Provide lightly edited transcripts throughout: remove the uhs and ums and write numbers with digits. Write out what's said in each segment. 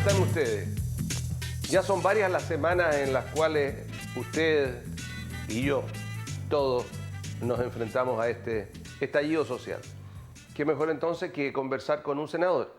están ustedes? Ya son varias las semanas en las cuales usted y yo, todos, nos enfrentamos a este estallido social. ¿Qué mejor entonces que conversar con un senador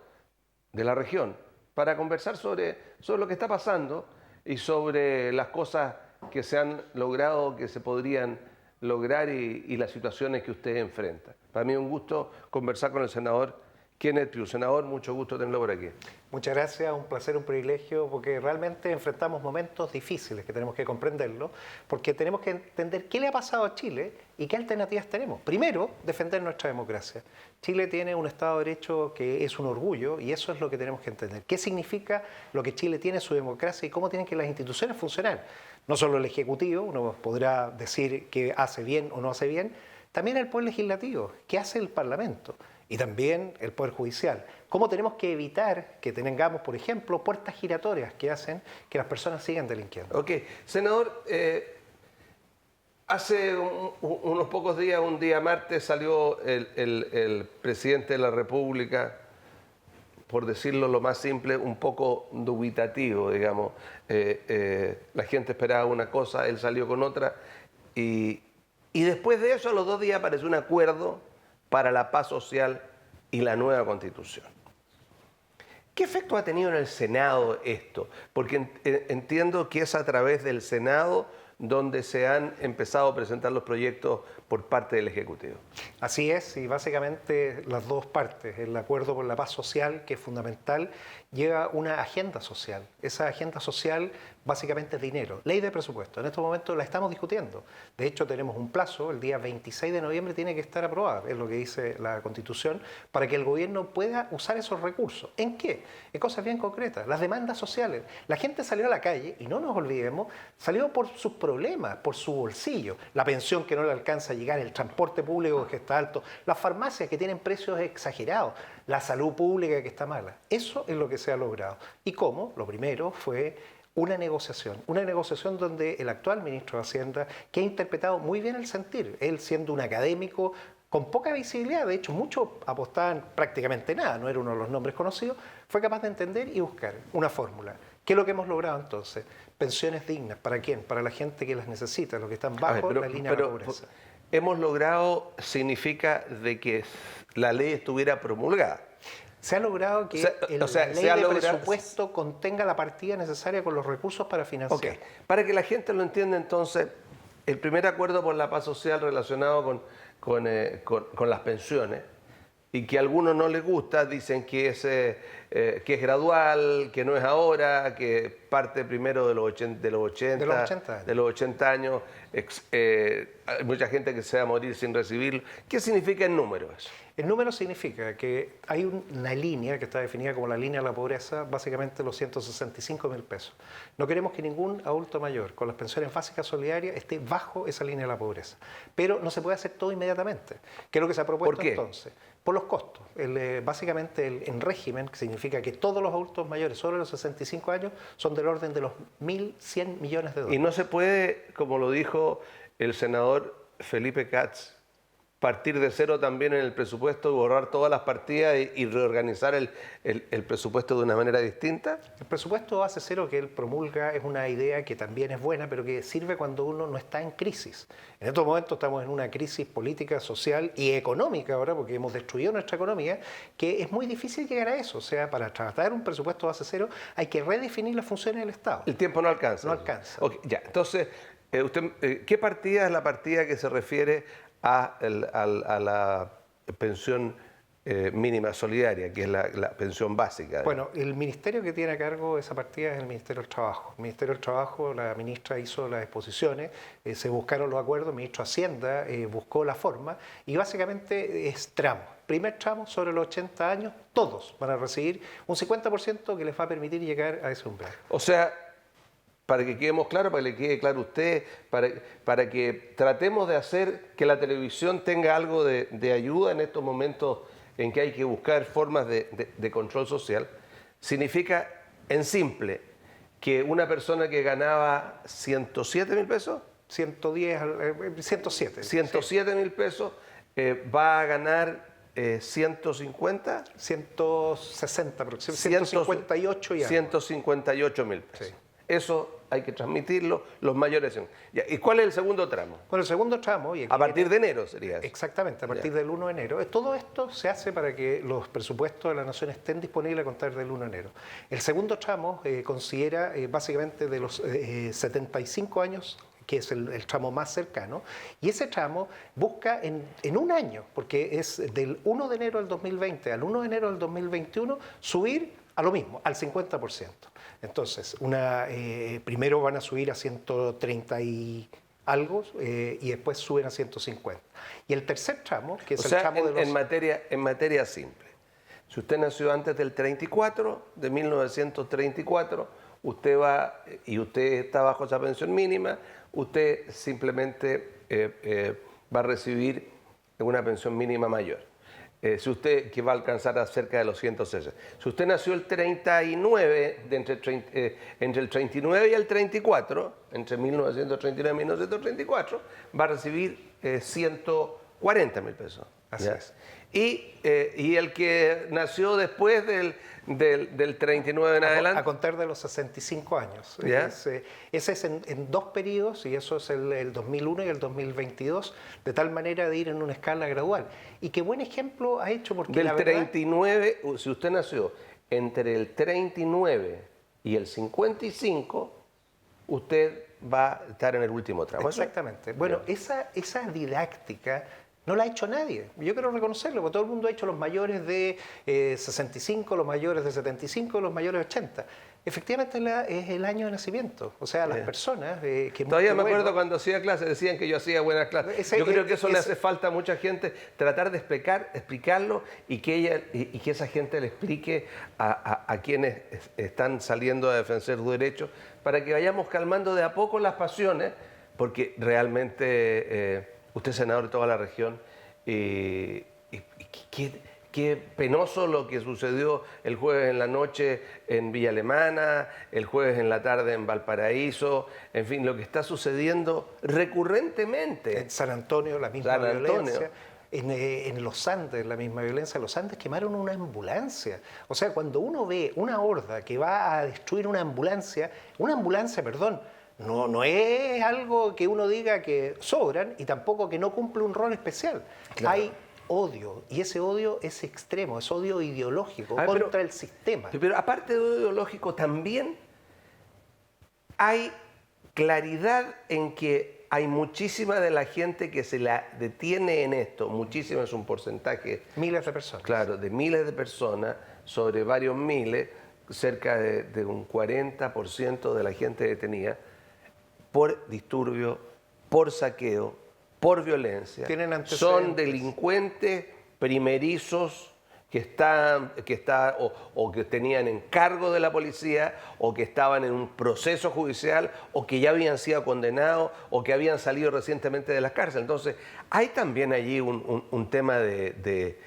de la región para conversar sobre lo que está pasando y sobre las cosas que se han logrado, que se podrían lograr y las situaciones que usted enfrenta? Para mí es un gusto conversar con el senador Kenneth Pugh. Senador, mucho gusto tenerlo por aquí. Muchas gracias, un placer, un privilegio, porque realmente enfrentamos momentos difíciles que tenemos que comprenderlo, porque tenemos que entender qué le ha pasado a Chile y qué alternativas tenemos. Primero, defender nuestra democracia. Chile tiene un Estado de Derecho que es un orgullo y eso es lo que tenemos que entender. ¿Qué significa lo que Chile tiene, su democracia y cómo tienen que las instituciones funcionar? No solo el Ejecutivo, uno podrá decir que hace bien o no hace bien, también el Poder Legislativo, ¿qué hace el Parlamento? Y también el Poder Judicial. ¿Cómo tenemos que evitar que tengamos, por ejemplo, puertas giratorias que hacen que las personas sigan delinquiendo? Ok, senador, hace unos pocos días, un día martes, salió el presidente de la República, por decirlo lo más simple, un poco dubitativo, digamos. La gente esperaba una cosa, él salió con otra, y después de eso, a los 2 días, apareció un acuerdo para la paz social y la nueva Constitución. ¿Qué efecto ha tenido en el Senado esto? Porque entiendo que es a través del Senado donde se han empezado a presentar los proyectos por parte del Ejecutivo. Así es, y básicamente las dos partes. El acuerdo por la paz social, que es fundamental, lleva una agenda social. Esa agenda social básicamente es dinero, ley de presupuesto. En estos momentos la estamos discutiendo. De hecho, tenemos un plazo, el día 26 de noviembre tiene que estar aprobada, es lo que dice la Constitución, para que el gobierno pueda usar esos recursos. ¿En qué? En cosas bien concretas, las demandas sociales. La gente salió a la calle, y no nos olvidemos, salió por sus problemas, por su bolsillo. La pensión que no le alcanza a llegar, el transporte público que está alto, las farmacias que tienen precios exagerados, la salud pública que está mala. Eso es lo que se ha logrado. ¿Y cómo? Lo primero fue una negociación donde el actual ministro de Hacienda, que ha interpretado muy bien el sentir, él siendo un académico con poca visibilidad, de hecho muchos apostaban prácticamente nada, no era uno de los nombres conocidos, fue capaz de entender y buscar una fórmula. ¿Qué es lo que hemos logrado entonces? Pensiones dignas, ¿para quién? Para la gente que las necesita, los que están bajo la línea de la pobreza. Hemos logrado significa de que la ley estuviera promulgada. Se ha logrado que la ley de presupuesto contenga la partida necesaria con los recursos para financiar. Okay. Para que la gente lo entienda entonces, el primer acuerdo por la paz social relacionado con las pensiones, y que a algunos no les gusta, dicen que es gradual, que no es ahora, que parte primero de los 80 años. Hay mucha gente que se va a morir sin recibirlo. ¿Qué significa en números eso? El número significa que hay una línea que está definida como la línea de la pobreza, básicamente los 165.000 pesos. No queremos que ningún adulto mayor con las pensiones básicas solidarias esté bajo esa línea de la pobreza. Pero no se puede hacer todo inmediatamente. ¿Qué es lo que se ha propuesto ¿Por qué? Entonces? Por los costos. Básicamente en régimen, que significa que todos los adultos mayores sobre los 65 años son del orden de los 1.100 millones de dólares. Y no se puede, como lo dijo el senador Felipe Katz, partir de cero también en el presupuesto, borrar todas las partidas y reorganizar el presupuesto de una manera distinta. El presupuesto base cero que él promulga es una idea que también es buena, pero que sirve cuando uno no está en crisis. En estos momentos estamos en una crisis política, social y económica ahora, porque hemos destruido nuestra economía, que es muy difícil llegar a eso. O sea, para tratar un presupuesto base cero hay que redefinir las funciones del Estado. El tiempo no alcanza. No alcanza. Okay, ya, entonces, ¿qué partida es la partida que se refiere a la pensión mínima solidaria, que es la pensión básica? Bueno, el ministerio que tiene a cargo esa partida es el Ministerio del Trabajo. El Ministerio del Trabajo, la ministra hizo las exposiciones, se buscaron los acuerdos, el ministro de Hacienda buscó la forma y básicamente es tramo. Primer tramo sobre los 80 años, todos van a recibir un 50% que les va a permitir llegar a ese umbral. O sea, para que quedemos claros, para que le quede claro a usted, para que tratemos de hacer que la televisión tenga algo de ayuda en estos momentos en que hay que buscar formas de control social, significa, en simple, que una persona que ganaba 107.000 pesos, 107. 107.000 pesos, va a ganar 150. 160 aproximadamente, 158 y algo. 158.000 pesos. Sí. Eso hay que transmitirlo, los mayores. ¿Y cuál es el segundo tramo? Bueno, el segundo tramo... Y aquí A partir de enero sería eso. Exactamente, a partir del 1 de enero. Todo esto se hace para que los presupuestos de la Nación estén disponibles a contar del 1 de enero. El segundo tramo considera básicamente de los 75 años, que es el tramo más cercano, y ese tramo busca en un año, porque es del 1 de enero del 2020 al 1 de enero del 2021, subir a lo mismo, al 50%. Entonces, primero van a subir a 130 y algo y después suben a 150. Y el tercer tramo, que es el tramo de los... en materia simple, si usted nació antes del 34, de 1934, usted está bajo esa pensión mínima, usted simplemente va a recibir una pensión mínima mayor. Si usted, que va a alcanzar a cerca de los 160. Si usted nació el 39, entre el 39 y el 34, entre 1939 y 1934, va a recibir 140.000 pesos. Así es. Y el que nació después del 39 en adelante... A contar de los 65 años. ¿Ya? Ese es en dos periodos, y eso es el 2001 y el 2022, de tal manera de ir en una escala gradual. Y qué buen ejemplo ha hecho, porque Del la verdad... 39, si usted nació entre el 39 y el 55, usted va a estar en el último tramo. Exactamente. Bueno, esa didáctica no la ha hecho nadie. Yo quiero reconocerlo, porque todo el mundo ha hecho los mayores de 65, los mayores de 75, los mayores de 80. Efectivamente es el año de nacimiento. O sea, las personas que... Todavía me acuerdo cuando hacía clases, decían que yo hacía buenas clases. Yo creo que eso le hace falta a mucha gente, tratar de explicarlo y que esa gente le explique a quienes están saliendo a defender sus derechos, para que vayamos calmando de a poco las pasiones, porque realmente... usted es senador de toda la región, y qué penoso lo que sucedió el jueves en la noche en Villa Alemana, el jueves en la tarde en Valparaíso, en fin, lo que está sucediendo recurrentemente. En San Antonio la misma violencia. En los Andes, la misma violencia. Los Andes quemaron una ambulancia. O sea, cuando uno ve una horda que va a destruir una ambulancia, perdón, no es algo que uno diga que sobran y tampoco que no cumple un rol especial. Claro. Hay odio, y ese odio es extremo, es odio ideológico contra el sistema. Pero aparte de odio ideológico, también hay claridad en que hay muchísima de la gente que se la detiene en esto, muchísima es un porcentaje. Miles de personas. Claro, de miles de personas, sobre varios miles, cerca de un 40% de la gente detenida, por disturbio, por saqueo, por violencia. Tienen antecedentes. Son delincuentes primerizos que tenían encargo de la policía, o que estaban en un proceso judicial, o que ya habían sido condenados, o que habían salido recientemente de las cárceles. Entonces, hay también allí un tema de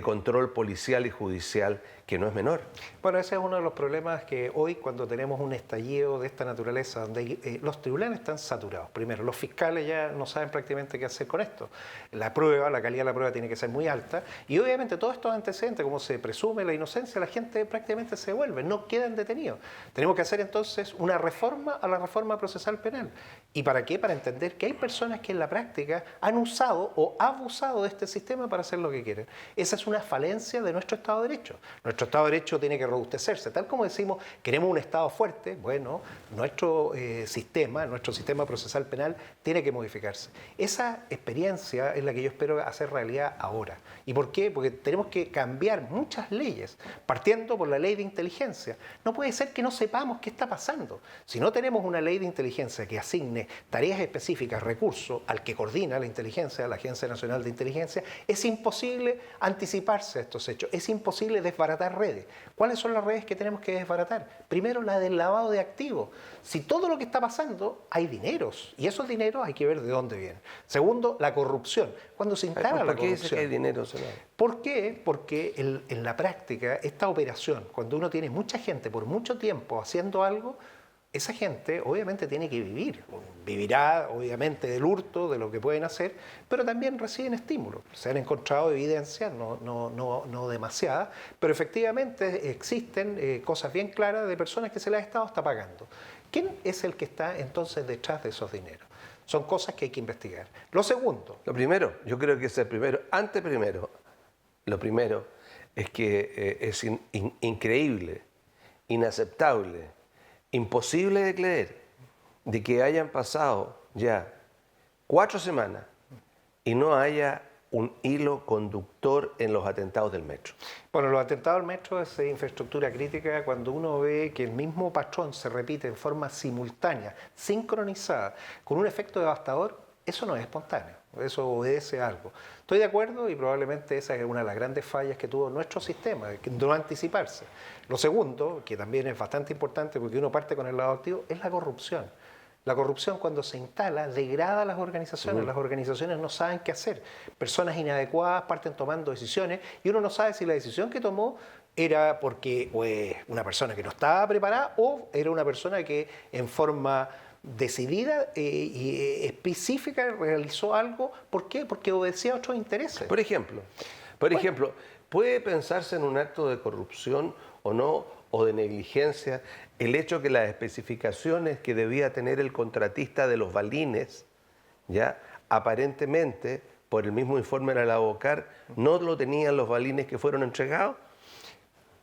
control policial y judicial que no es menor. Bueno, ese es uno de los problemas que hoy, cuando tenemos un estallido de esta naturaleza, donde los tribunales están saturados. Primero, los fiscales ya no saben prácticamente qué hacer con esto. La calidad de la prueba tiene que ser muy alta, y obviamente todos estos antecedentes, como se presume la inocencia, la gente prácticamente se devuelve, no quedan detenidos. Tenemos que hacer entonces una reforma a la reforma procesal penal. ¿Y para qué? Para entender que hay personas que en la práctica han usado o abusado de este sistema para hacer lo que quieren. Esa es una falencia de nuestro Estado de Derecho. Nuestro Estado de Derecho tiene que robustecerse. Tal como decimos, queremos un Estado fuerte, bueno, nuestro sistema procesal penal tiene que modificarse. Esa experiencia es la que yo espero hacer realidad ahora. ¿Y por qué? Porque tenemos que cambiar muchas leyes, partiendo por la ley de inteligencia. No puede ser que no sepamos qué está pasando. Si no tenemos una ley de inteligencia que asigne tareas específicas, recursos al que coordina la inteligencia, la Agencia Nacional de Inteligencia, es imposible anticiparse a estos hechos, es imposible desbaratar redes. ¿Cuáles son las redes que tenemos que desbaratar? Primero, la del lavado de activos. Si todo lo que está pasando, hay dineros, y esos dineros hay que ver de dónde vienen. Segundo, la corrupción. Cuando se instala la corrupción. ¿Por qué dice que hay dinero, senador? ¿Por qué? Porque en la práctica, esta operación, cuando uno tiene mucha gente por mucho tiempo haciendo algo, esa gente obviamente tiene que vivir, vivirá obviamente del hurto, de lo que pueden hacer, pero también reciben estímulos. Se han encontrado evidencias, no demasiadas, pero efectivamente existen cosas bien claras de personas que se les ha estado hasta pagando. ¿Quién es el que está entonces detrás de esos dineros? Son cosas que hay que investigar. Lo segundo. Lo primero, yo creo que es el primero, lo primero es que es increíble, inaceptable, imposible de creer de que hayan pasado ya 4 semanas y no haya un hilo conductor en los atentados del metro. Bueno, los atentados al metro es infraestructura crítica cuando uno ve que el mismo patrón se repite en forma simultánea, sincronizada, con un efecto devastador. Eso no es espontáneo, eso obedece a algo. Estoy de acuerdo y probablemente esa es una de las grandes fallas que tuvo nuestro sistema, que no anticiparse. Lo segundo, que también es bastante importante porque uno parte con el lado activo, es la corrupción. La corrupción cuando se instala degrada a las organizaciones no saben qué hacer. Personas inadecuadas parten tomando decisiones y uno no sabe si la decisión que tomó era porque pues, una persona que no estaba preparada o era una persona que en forma decidida y específica realizó algo. ¿Por qué? Porque obedecía a otros intereses. Por ejemplo, ¿puede pensarse en un acto de corrupción o no, o de negligencia, el hecho que las especificaciones que debía tener el contratista de los balines, ya aparentemente, por el mismo informe de la ABOCAR, no lo tenían los balines que fueron entregados?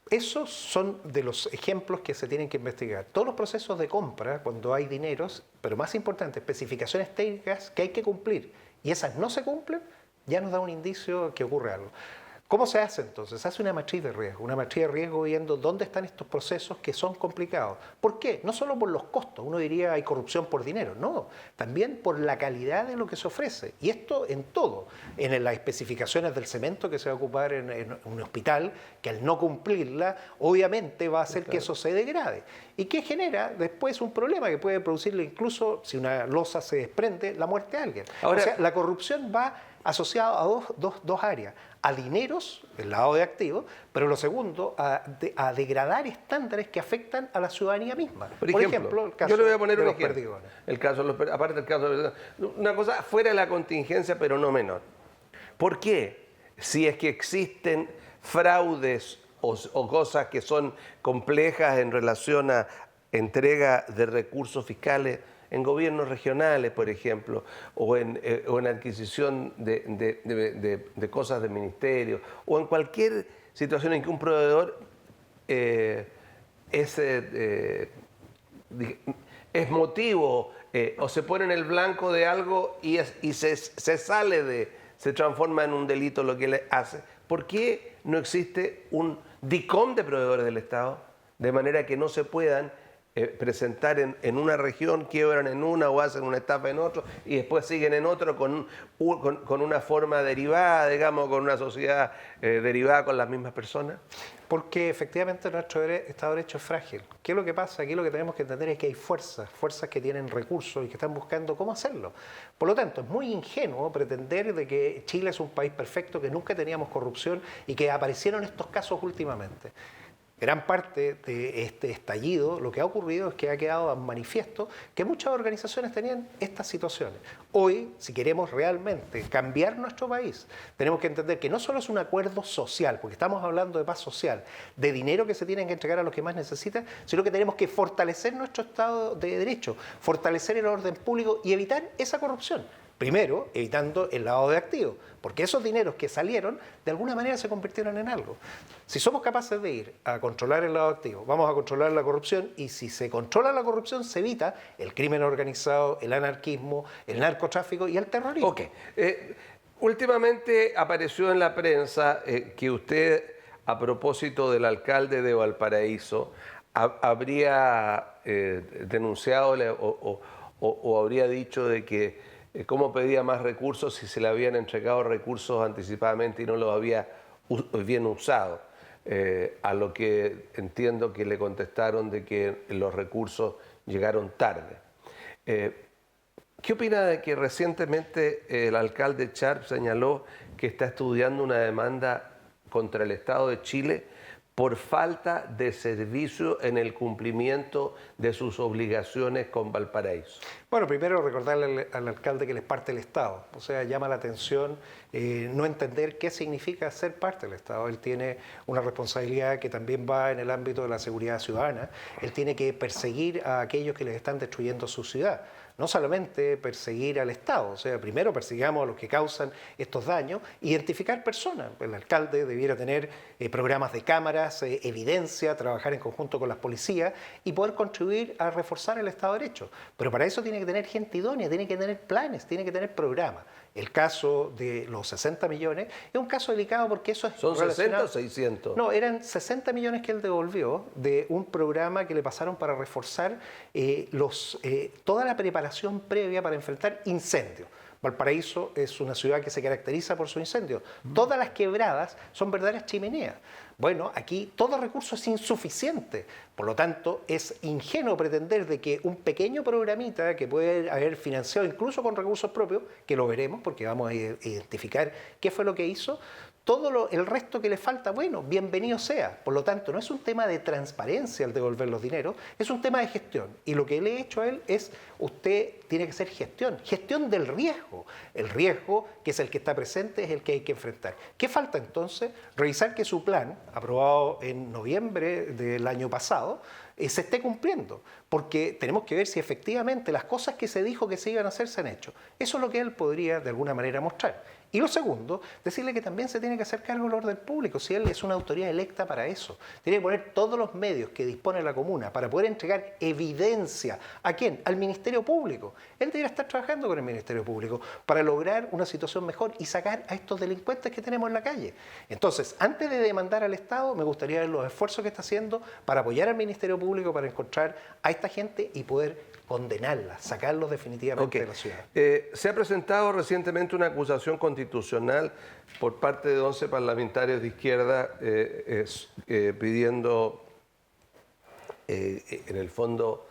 Esos son de los ejemplos que se tienen que investigar. Todos los procesos de compra, cuando hay dineros, pero más importante, especificaciones técnicas que hay que cumplir, y esas no se cumplen, ya nos da un indicio que ocurre algo. ¿Cómo se hace entonces? Se hace una matriz de riesgo viendo dónde están estos procesos que son complicados. ¿Por qué? No solo por los costos, uno diría hay corrupción por dinero, no, también por la calidad de lo que se ofrece. Y esto en todo, en las especificaciones del cemento que se va a ocupar en un hospital, que al no cumplirla, obviamente va a hacer que eso se degrade. Y que genera después un problema que puede producirle incluso, si una losa se desprende, la muerte de alguien. Ahora, o sea, la corrupción va asociado a dos áreas, a dineros, el lado de activos, pero lo segundo, a degradar estándares que afectan a la ciudadanía misma. Por ejemplo, el caso yo le voy a poner de un los ejemplo. perdigones. Aparte del caso de una cosa fuera de la contingencia, pero no menor. ¿Por qué? Si es que existen fraudes o cosas que son complejas en relación a entrega de recursos fiscales en gobiernos regionales, por ejemplo, o en adquisición de cosas del ministerio, o en cualquier situación en que un proveedor es motivo o se pone en el blanco de algo y se transforma en un delito lo que le hace. ¿Por qué no existe un DICOM de proveedores del Estado? De manera que no se puedan presentar en una región, quiebran en una o hacen una estafa en otro y después siguen en otro con una forma derivada, digamos, con una sociedad derivada con las mismas personas. Porque efectivamente nuestro Estado de Derecho es frágil. ¿Qué es lo que pasa? Aquí lo que tenemos que entender es que hay fuerzas que tienen recursos y que están buscando cómo hacerlo. Por lo tanto, es muy ingenuo pretender de que Chile es un país perfecto, que nunca teníamos corrupción y que aparecieron estos casos últimamente. Gran parte de este estallido, lo que ha ocurrido es que ha quedado manifiesto que muchas organizaciones tenían estas situaciones. Hoy, si queremos realmente cambiar nuestro país, tenemos que entender que no solo es un acuerdo social, porque estamos hablando de paz social, de dinero que se tienen que entregar a los que más necesitan, sino que tenemos que fortalecer nuestro Estado de Derecho, fortalecer el orden público y evitar esa corrupción. Primero, evitando el lavado de activos, porque esos dineros que salieron, de alguna manera se convirtieron en algo. Si somos capaces de ir a controlar el lavado de activos, vamos a controlar la corrupción, y si se controla la corrupción, se evita el crimen organizado, el anarquismo, el narcotráfico y el terrorismo. Ok. Últimamente apareció en la prensa que usted, a propósito del alcalde de Valparaíso, habría denunciado o habría dicho de que cómo pedía más recursos si se le habían entregado recursos anticipadamente y no los había bien usado. A lo que entiendo que le contestaron de que los recursos llegaron tarde. ¿Qué opina de que recientemente el alcalde Sharp señaló que está estudiando una demanda contra el Estado de Chile por falta de servicio en el cumplimiento de sus obligaciones con Valparaíso? Bueno, primero recordarle al alcalde que él es parte del Estado. O sea, llama la atención no entender qué significa ser parte del Estado. Él tiene una responsabilidad que también va en el ámbito de la seguridad ciudadana. Él tiene que perseguir a aquellos que les están destruyendo su ciudad. No solamente perseguir al Estado, o sea, primero persigamos a los que causan estos daños, identificar personas. El alcalde debiera tener programas de cámaras, evidencia, trabajar en conjunto con las policías y poder contribuir a reforzar el Estado de Derecho. Pero para eso tiene que tener gente idónea, tiene que tener planes, tiene que tener programas. El caso de los 60 millones es un caso delicado porque eso es ¿Son 60 o 600? No, eran 60 millones que él devolvió de un programa que le pasaron para reforzar toda la preparación previa para enfrentar incendios. Valparaíso es una ciudad que se caracteriza por sus incendios. Todas las quebradas son verdaderas chimeneas. Bueno, aquí todo recurso es insuficiente. Por lo tanto, es ingenuo pretender de que un pequeño programita que puede haber financiado incluso con recursos propios, que lo veremos porque vamos a identificar qué fue lo que hizo, el resto que le falta, bueno, bienvenido sea. Por lo tanto, no es un tema de transparencia el devolver los dineros, es un tema de gestión. Y lo que le he hecho a él es, usted tiene que hacer gestión del riesgo. El riesgo, que es el que está presente, es el que hay que enfrentar. ¿Qué falta entonces? Revisar que su plan, aprobado en noviembre del año pasado, se esté cumpliendo, porque tenemos que ver si efectivamente las cosas que se dijo que se iban a hacer se han hecho. Eso es lo que él podría de alguna manera mostrar. Y lo segundo, decirle que también se tiene que hacer cargo del orden público, si él es una autoridad electa para eso. Tiene que poner todos los medios que dispone la comuna para poder entregar evidencia. ¿A quién? Al Ministerio Público. Él debería estar trabajando con el Ministerio Público para lograr una situación mejor y sacar a estos delincuentes que tenemos en la calle. Entonces, antes de demandar al Estado, me gustaría ver los esfuerzos que está haciendo para apoyar al Ministerio Público, para encontrar a esta gente y poder condenarla, sacarlos definitivamente de la ciudad. Se ha presentado recientemente una acusación constitucional por parte de 11 parlamentarios de izquierda pidiendo, en el fondo,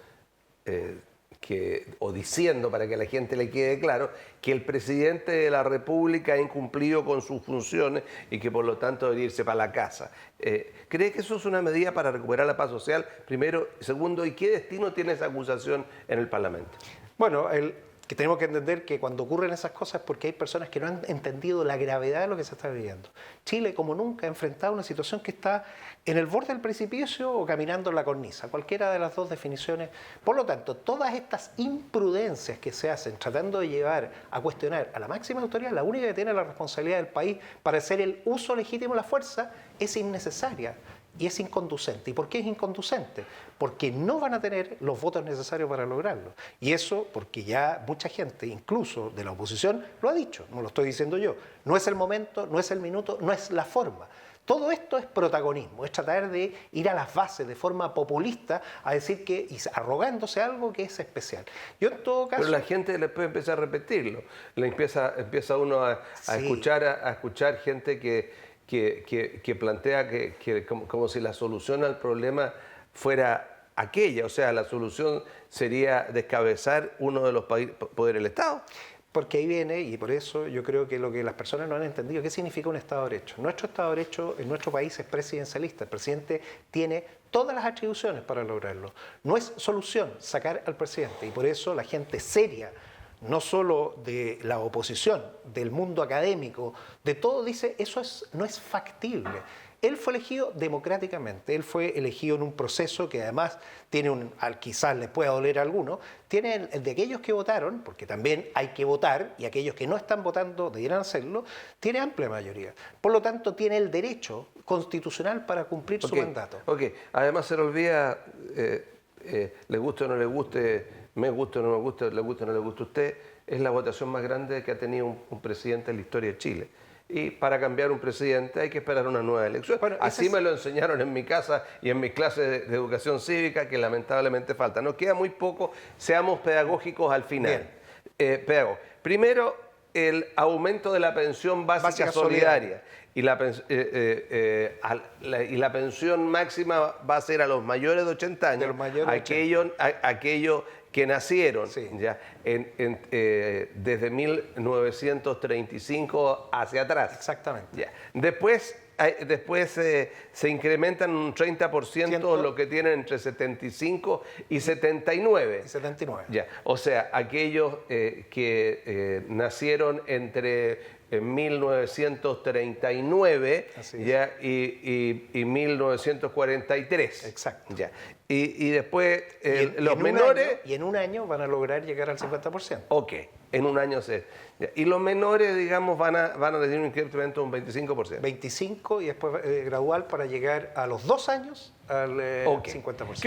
o diciendo, para que a la gente le quede claro, que el presidente de la República ha incumplido con sus funciones y que por lo tanto debería irse para la casa. ¿Cree que eso es una medida para recuperar la paz social? Primero. Segundo, ¿y qué destino tiene esa acusación en el Parlamento? Bueno, que tenemos que entender que cuando ocurren esas cosas es porque hay personas que no han entendido la gravedad de lo que se está viviendo. Chile, como nunca, ha enfrentado una situación que está en el borde del precipicio o caminando en la cornisa, cualquiera de las dos definiciones. Por lo tanto, todas estas imprudencias que se hacen tratando de llevar a cuestionar a la máxima autoridad, la única que tiene la responsabilidad del país para hacer el uso legítimo de la fuerza, es innecesaria. Y es inconducente. ¿Y por qué es inconducente? Porque no van a tener los votos necesarios para lograrlo. Y eso porque ya mucha gente, incluso de la oposición, lo ha dicho, no lo estoy diciendo yo. No es el momento, no es el minuto, no es la forma. Todo esto es protagonismo, es tratar de ir a las bases de forma populista a decir que, y arrogándose algo que es especial. Yo en todo caso... Pero la gente le puede empezar a repetirlo. Empieza uno a escuchar gente que plantea que como si la solución al problema fuera aquella, o sea, la solución sería descabezar uno de los poderes del Estado. Porque ahí viene, y por eso yo creo que lo que las personas no han entendido, ¿qué significa un Estado de Derecho? Nuestro Estado de Derecho en nuestro país es presidencialista. El presidente tiene todas las atribuciones para lograrlo. No es solución sacar al presidente, y por eso la gente seria, no solo de la oposición, del mundo académico, de todo, dice, eso no es factible. Él fue elegido democráticamente, él fue elegido en un proceso que además tiene quizás les pueda doler a algunos, tiene el de aquellos que votaron, porque también hay que votar, y aquellos que no están votando debieran hacerlo, tiene amplia mayoría. Por lo tanto, tiene el derecho constitucional para cumplir su mandato. Además se le olvida, le guste o no le guste, me gusta o no me gusta, le gusta o no le gusta a usted, es la votación más grande que ha tenido un presidente en la historia de Chile. Y para cambiar un presidente hay que esperar una nueva elección. Bueno, así me lo enseñaron en mi casa y en mis clases de educación cívica, que lamentablemente falta. Nos queda muy poco, seamos pedagógicos al final. Primero, el aumento de la pensión básica solidaria. Y la pensión máxima va a ser a los mayores de 80 años, aquellos que nacieron ya desde 1935 hacia atrás. Exactamente. Ya. Después, después se incrementan un 30% lo que tienen entre 75 y 79. Y 79. Ya, o sea, aquellos que nacieron entre 1939 ya, y 1943. Exacto. Ya. Y después los menores... Y en un año van a lograr llegar al 50%. Ok, en un año ya. Y los menores, digamos, van a tener un incremento de un 25%. 25 y después gradual para llegar a los 2 años al 50%.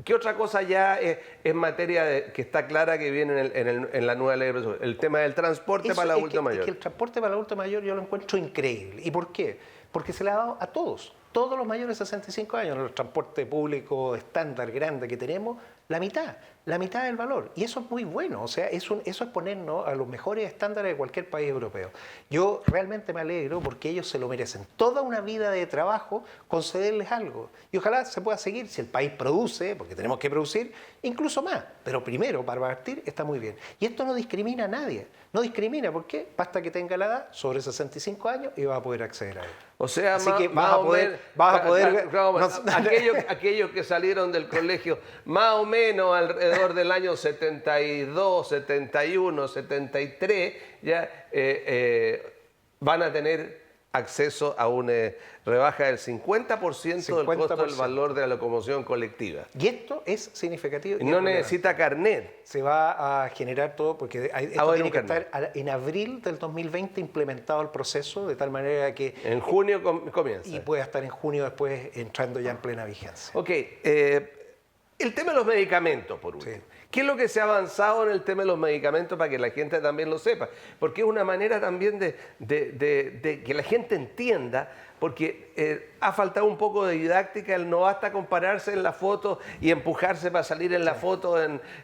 ¿Qué otra cosa ya es materia que está clara que viene en la nueva ley de presupuesto? El tema del transporte para el adulto mayor. Es que el transporte para el adulto mayor yo lo encuentro increíble. ¿Y por qué? Porque se le ha dado a todos los mayores de 65 años, en el transporte público estándar grande que tenemos, la mitad del valor. Y eso es muy bueno, o sea, eso es ponernos a los mejores estándares de cualquier país europeo. Yo realmente me alegro porque ellos se lo merecen. Toda una vida de trabajo, concederles algo. Y ojalá se pueda seguir si el país produce, porque tenemos que producir, incluso más. Pero primero, para partir, está muy bien. Y esto no discrimina a nadie. No discrimina, ¿por qué? Basta que tenga la edad, sobre 65 años, y va a poder acceder a él. O sea, así que vas a poder aquellos que salieron del colegio más o menos alrededor del año 72, 71, 73, ya van a tener acceso a una rebaja del 50% del costo del valor de la locomoción colectiva. Y esto es significativo. Y no necesita carnet. Se va a generar todo, porque esto tiene que estar en abril del 2020 implementado el proceso, de tal manera que... En junio comienza. Y pueda estar en junio después entrando ya en plena vigencia. Ok. El tema de los medicamentos, por último. Sí. ¿Qué es lo que se ha avanzado en el tema de los medicamentos para que la gente también lo sepa? Porque es una manera también de que la gente entienda, porque ha faltado un poco de didáctica, no basta compararse en la foto y empujarse para salir en la foto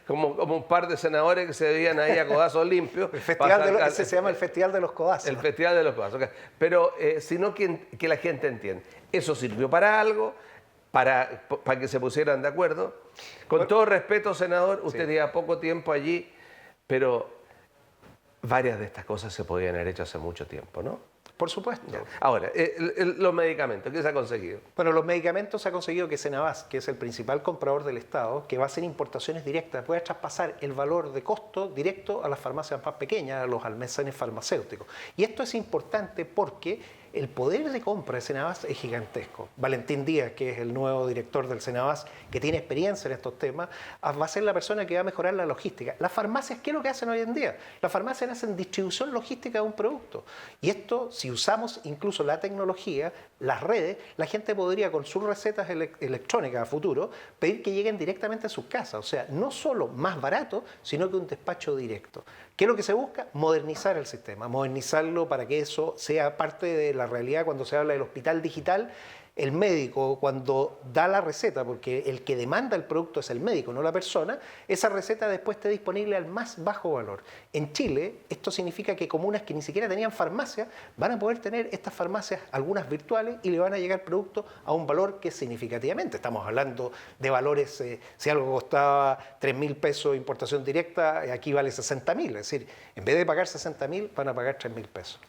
como un par de senadores que se veían ahí a codazos limpios. Ese se llama el Festival de los Codazos. El Festival de los Codazos. Okay. Pero sino que la gente entienda. Eso sirvió para algo. Para que se pusieran de acuerdo. Con todo respeto, senador, usted lleva poco tiempo allí, pero varias de estas cosas se podían haber hecho hace mucho tiempo, ¿no? Por supuesto. Ya. Ahora, los medicamentos, ¿qué se ha conseguido? Bueno, los medicamentos se ha conseguido que Senabas, que es el principal comprador del Estado, que va a hacer importaciones directas, pueda traspasar el valor de costo directo a las farmacias más pequeñas, a los almacenes farmacéuticos. Y esto es importante porque el poder de compra de Senabas es gigantesco. Valentín Díaz, que es el nuevo director del Senabas, que tiene experiencia en estos temas, va a ser la persona que va a mejorar la logística. Las farmacias, ¿qué es lo que hacen hoy en día? Las farmacias hacen distribución logística de un producto. Y esto, si usamos incluso la tecnología, las redes, la gente podría con sus recetas electrónicas a futuro pedir que lleguen directamente a sus casas. O sea, no solo más barato, sino que un despacho directo. ¿Qué es lo que se busca? Modernizar el sistema, modernizarlo para que eso sea parte de la realidad cuando se habla del hospital digital. El médico, cuando da la receta, porque el que demanda el producto es el médico, no la persona, esa receta después está disponible al más bajo valor. En Chile, esto significa que comunas que ni siquiera tenían farmacia van a poder tener estas farmacias, algunas virtuales, y le van a llegar productos a un valor que significativamente. Estamos hablando de valores, si algo costaba 3.000 pesos importación directa, aquí vale 60.000. Es decir, en vez de pagar 60.000, van a pagar 3.000 pesos.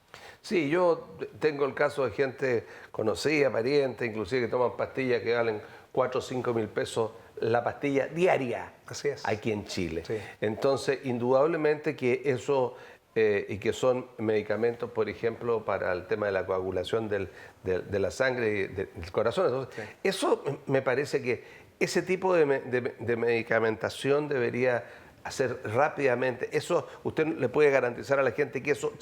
Sí, yo tengo el caso de gente conocida, pariente, inclusive que toman pastillas que valen 4 o 5 mil pesos la pastilla diaria. Así es. Aquí en Chile. Sí. Entonces, indudablemente que eso, y que son medicamentos, por ejemplo, para el tema de la coagulación de la sangre y del corazón. Entonces, sí. Eso me parece que ese tipo de medicamentación debería hacer rápidamente. Eso usted le puede garantizar a la gente que eso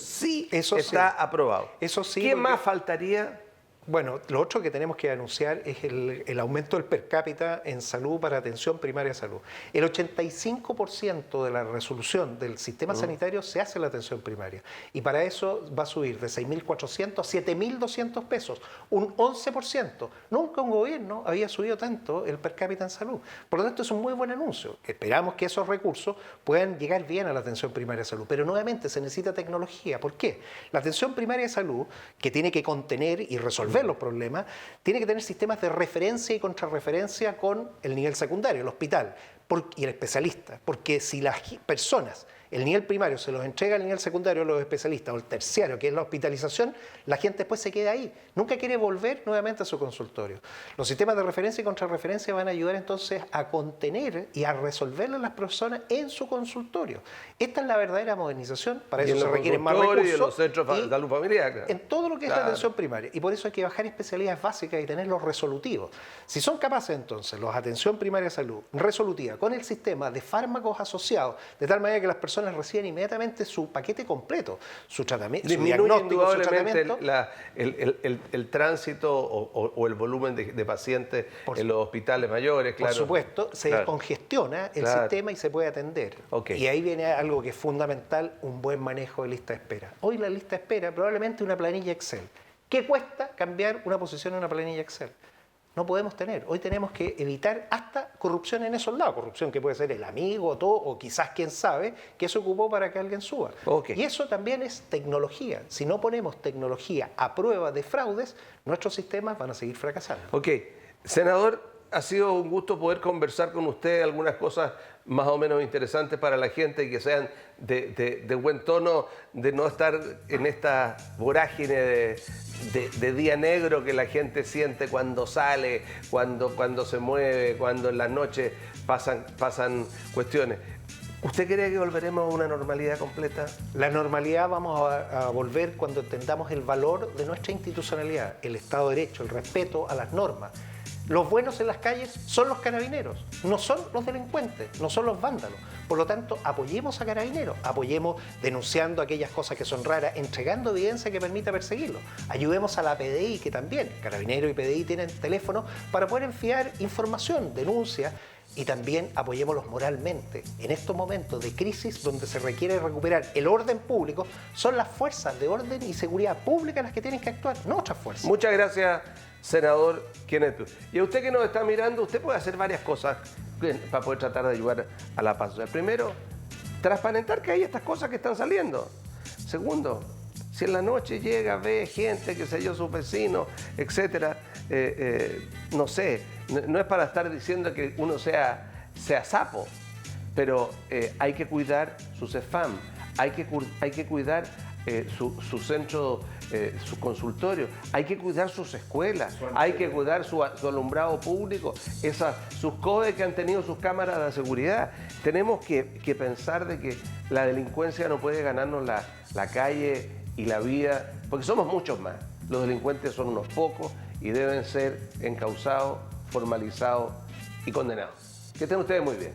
está aprobado. Eso sí. ¿Qué más faltaría? Bueno, lo otro que tenemos que anunciar es el aumento del per cápita en salud para atención primaria de salud. El 85% de la resolución del sistema sanitario se hace en la atención primaria. Y para eso va a subir de 6.400 a 7.200 pesos, un 11%. Nunca un gobierno había subido tanto el per cápita en salud. Por lo tanto, es un muy buen anuncio. Esperamos que esos recursos puedan llegar bien a la atención primaria de salud. Pero nuevamente se necesita tecnología. ¿Por qué? La atención primaria de salud, que tiene que contener y resolver los problemas, tiene que tener sistemas de referencia y contrarreferencia con el nivel secundario, el hospital y el especialista, porque si las personas el nivel primario se los entrega al nivel secundario a los especialistas, o el terciario, que es la hospitalización, la gente después se queda ahí. Nunca quiere volver nuevamente a su consultorio. Los sistemas de referencia y contrarreferencia van a ayudar entonces a contener y a resolverle a las personas en su consultorio. Esta es la verdadera modernización, para eso se requieren más recursos. Y en los centros de salud familiar. Claro. En todo lo que es la atención primaria. Y por eso hay que bajar especialidades básicas y tenerlos resolutivos. Si son capaces entonces los atención primaria de salud resolutiva con el sistema de fármacos asociados, de tal manera que las personas reciben inmediatamente su paquete completo, su tratamiento, su diagnóstico, su tratamiento. El tránsito o el volumen de pacientes en los hospitales mayores, claro. Por supuesto, se descongestiona el sistema y se puede atender. Okay. Y ahí viene algo que es fundamental, un buen manejo de lista de espera. Hoy la lista de espera, probablemente una planilla Excel. ¿Qué cuesta cambiar una posición en una planilla Excel? No podemos tener. Hoy tenemos que evitar hasta corrupción en esos lados. Corrupción que puede ser el amigo, todo, o quizás quién sabe, que se ocupó para que alguien suba. Okay. Y eso también es tecnología. Si no ponemos tecnología a prueba de fraudes, nuestros sistemas van a seguir fracasando. Ok. Senador, ha sido un gusto poder conversar con usted algunas cosas más o menos interesantes para la gente y que sean de buen tono, de no estar en esta vorágine de día negro que la gente siente cuando sale, cuando se mueve, cuando en las noches pasan cuestiones. ¿Usted cree que volveremos a una normalidad completa? La normalidad vamos a volver cuando entendamos el valor de nuestra institucionalidad, el Estado de Derecho, el respeto a las normas. Los buenos en las calles son los carabineros, no son los delincuentes, no son los vándalos. Por lo tanto, apoyemos a Carabineros, apoyemos denunciando aquellas cosas que son raras, entregando evidencia que permita perseguirlos. Ayudemos a la PDI, que también, Carabineros y PDI tienen teléfono para poder enviar información, denuncias, y también apoyémoslos moralmente. En estos momentos de crisis donde se requiere recuperar el orden público, son las fuerzas de orden y seguridad pública las que tienen que actuar, no otras fuerzas. Muchas gracias, senador Kenneth Plus. Y a usted que nos está mirando, usted puede hacer varias cosas para poder tratar de ayudar a la paz. O sea, primero, transparentar que hay estas cosas que están saliendo. Segundo, si en la noche llega, ve gente, qué sé yo, sus vecinos, etcétera, no sé, no es para estar diciendo que uno sea sapo, pero hay que cuidar sus spam, hay que cuidar su centro, su consultorio, hay que cuidar sus escuelas, hay que cuidar su alumbrado público, sus CODE que han tenido sus cámaras de seguridad. Tenemos que pensar de que la delincuencia no puede ganarnos la calle y la vida, porque somos muchos más. Los delincuentes son unos pocos y deben ser encausados, formalizados y condenados. Que estén ustedes muy bien.